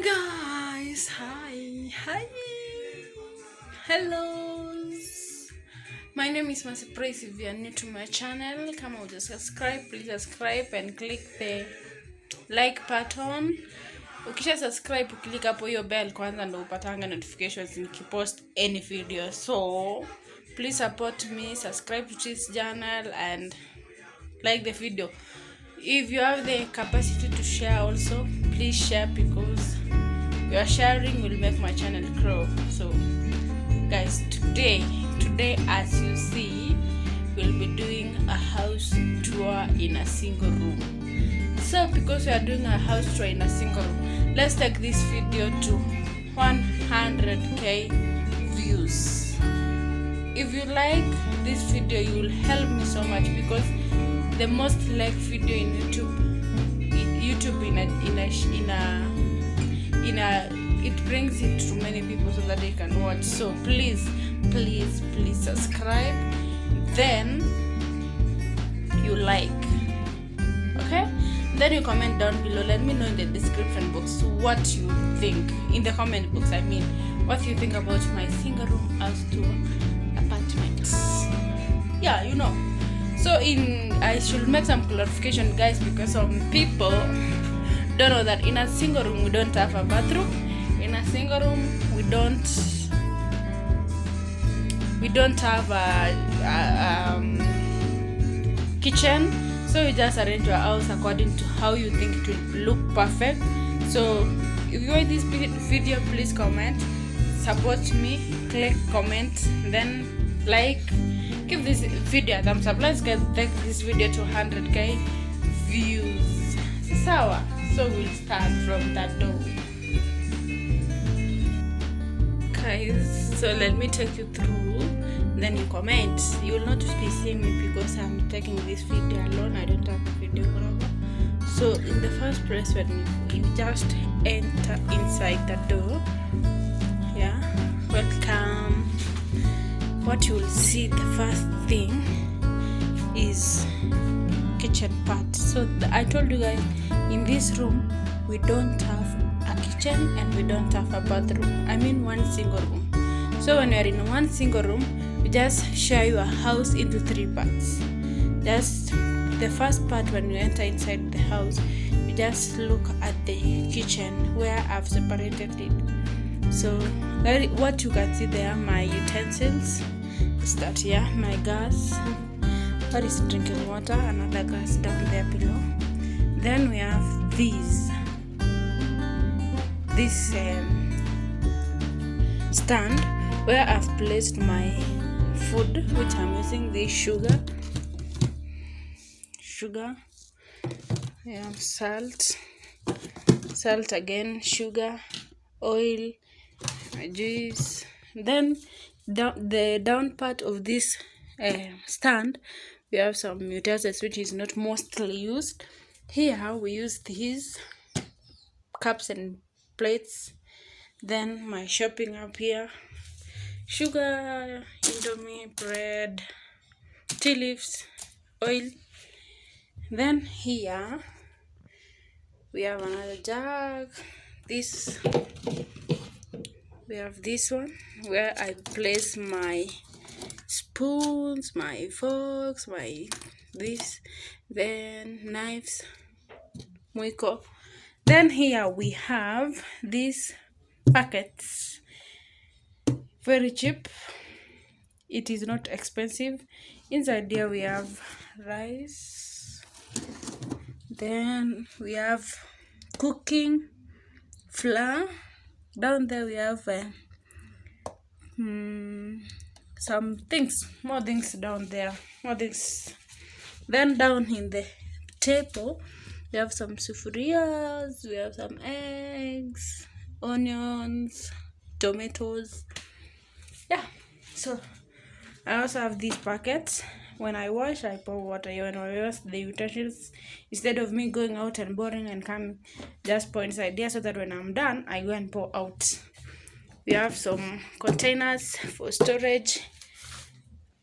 Guys, hi, hello. My name is Mercy Praise. If you are new to my channel, come on, just subscribe. Please subscribe and click the like button. Ukisha subscribe, click hapo hiyo bell kwanza ndo upatanga notifications nikipost any video. So please support me, subscribe to this channel and like the video. If you have the capacity to share also, please share, because your sharing will make my channel grow. So guys, today as you see, we'll be doing a house tour in a single room. So because we are doing a house tour in a single room, let's take this video to 100k views. If you like this video, you will help me so much, because the most liked video in YouTube it brings it to many people so that they can watch. So please subscribe, then you like, okay, then you comment down below. Let me know in the description box what you think, in the comment box I mean, what you think about my single room house tour apartments. Yeah, you know. So I should make some clarification, guys, because some people don't know that in a single room we don't have a bathroom. In a single room we don't have a kitchen. So you just arrange your house according to how you think it will look perfect. So if you like this video, please comment, support me, click comment, then like, give this video a thumbs up. Let's take this video to 100k views. Sawa. So we'll start from that door. Guys, so let me take you through, then you comment. You will not be seeing me because I'm taking this video alone. I don't have a videographer. So in the first place, when you just enter inside the door, yeah, welcome. What you will see, the first thing is kitchen part. So I told you guys, in this room we don't have a kitchen and we don't have a bathroom. I mean one single room. So when you are in one single room, we just share your house into 3 parts. Just the first part, when you enter inside the house, you just look at the kitchen where I've separated it. So what you can see there, my utensils. That here, my gas, that is drinking water, another gas down there below. Then we have this stand where I've placed my food, which I'm using this sugar, we have salt again, sugar, oil, juice. Then the down part of this stand, we have some utensils which is not mostly used. Here we use these cups and plates. Then my shopping up here, sugar, indomie, bread, tea leaves, oil. Then here we have another jug. We have this one where I place my spoons, my forks, then knives, mwiko. Then here we have these packets, very cheap. It is not expensive. Inside here we have rice. Then we have cooking flour. Down there we have some things, more things down there, more things. Then down in the table we have some sufurias, we have some eggs, onions, tomatoes. Yeah, so I also have these packets. When I wash, I pour water. When I wash the utensils, instead of me going out and boring and coming, just pour inside there, so that when I'm done, I go and pour out. We have some containers for storage.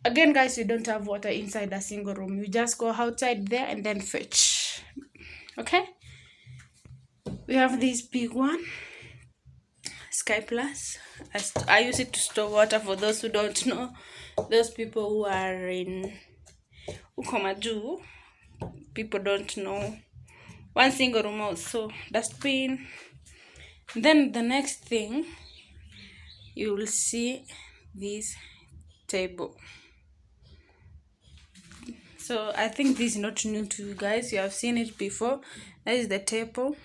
Again, guys, we don't have water inside a single room. You just go outside there and then fetch. Okay? We have this big one. Sky Plus. I use it to store water. For those who don't know, those people who are in Ukomaju, people don't know. One single room also dustbin. Then the next thing you will see this table. So I think this is not new to you guys. You have seen it before. That is the table.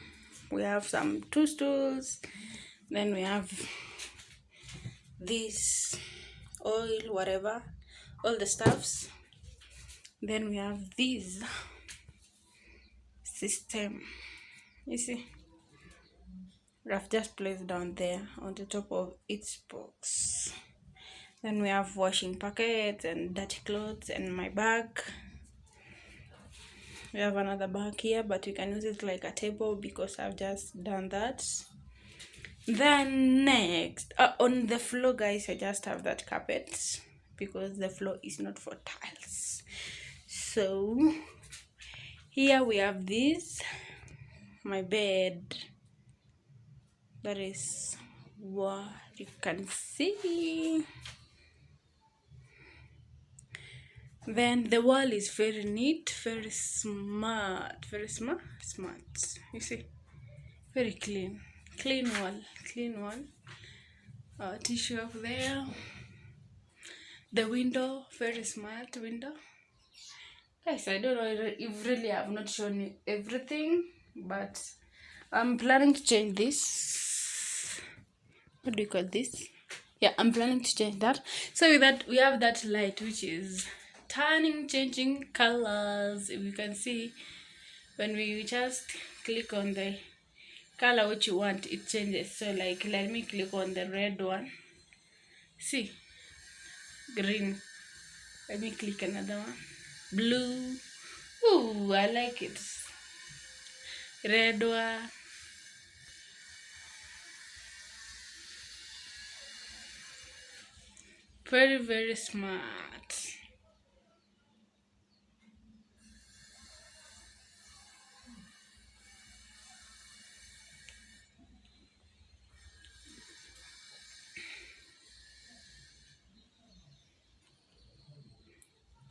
We have some 2 stools. Then we have this oil, whatever, all the stuffs. Then we have this system. You see, I've just placed down there on the top of each box. Then we have washing packets and dirty clothes and my bag. We have another bag here, but you can use it like a table because I've just done that. Then next, on the floor, guys, I just have that carpet because the floor is not for tiles. So here we have this, my bed. That is what you can see. Then the wall is very neat, very smart. You see, very clean wall. Tissue up there. The window, very smart window. Guys, I don't know if really I've not shown you everything, but I'm planning to change this. What do you call this? Yeah, I'm planning to change that. So with that, we have that light which is changing colors. If you can see, when we just click on the color which you want, it changes. So like, let me click on the red one. See, green. Let me click another one. Blue. Ooh, I like it. Red one. Very, very smart.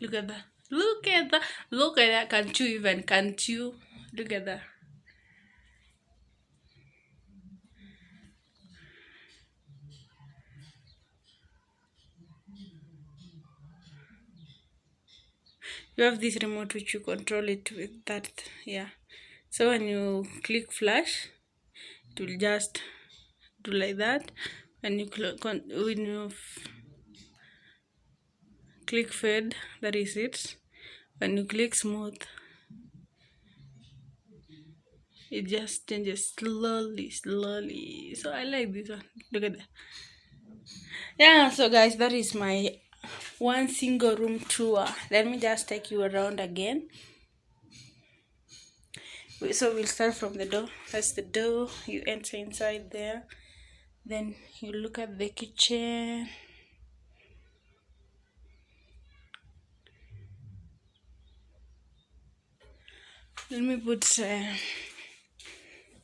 Look at that. Look at that. Look at that. Can't you? Look at that. You have this remote which you control it with that. Yeah. So when you click flash, it will just do like that. When you click fade, that is it. When you click smooth, it just changes slowly. So I like this one. Look at that. Yeah, so guys, that is my one single room tour. Let me just take you around again. So we'll start from the door. That's the door. You enter inside there. Then you look at the kitchen. Let me put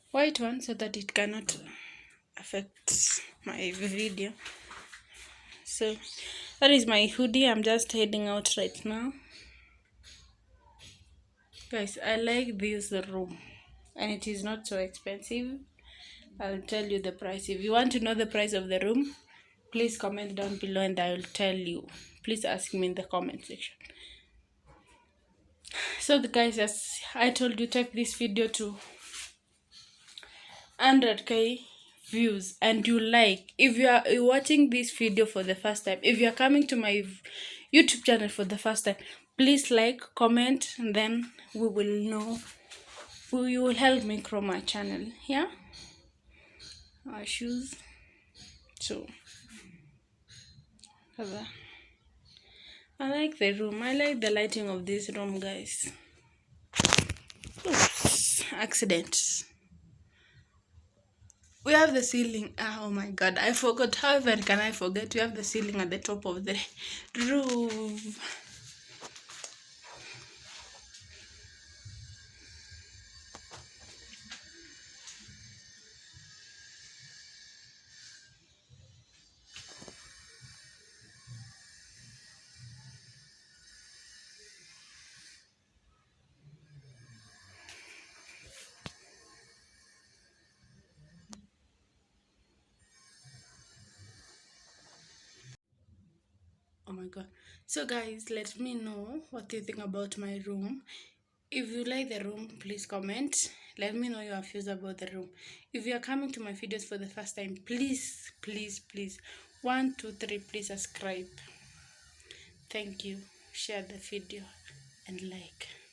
white one so that it cannot affect my video. So that is my hoodie. I'm just heading out right now. Guys, I like this room and it is not so expensive. I'll tell you the price. If you want to know the price of the room, please comment down below and I will tell you. Please ask me in the comment section. So the guys, as I told you, take this video to 100k views and you like. If you are watching this video for the first time, if you are coming to my YouTube channel for the first time, please like, comment, and then we will know. You will help me grow my channel. Yeah, our shoes. So I like the room. I like the lighting of this room, guys. Oops, accident. We have the ceiling. Oh my god, I forgot. How even can I forget? We have the ceiling at the top of the roof. my god. So guys, let me know what you think about my room. If you like the room, please comment. Let me know your views about the room. If you are coming to my videos for the first time, please, please, please, 1 2 3, please subscribe. Thank you. Share the video and like.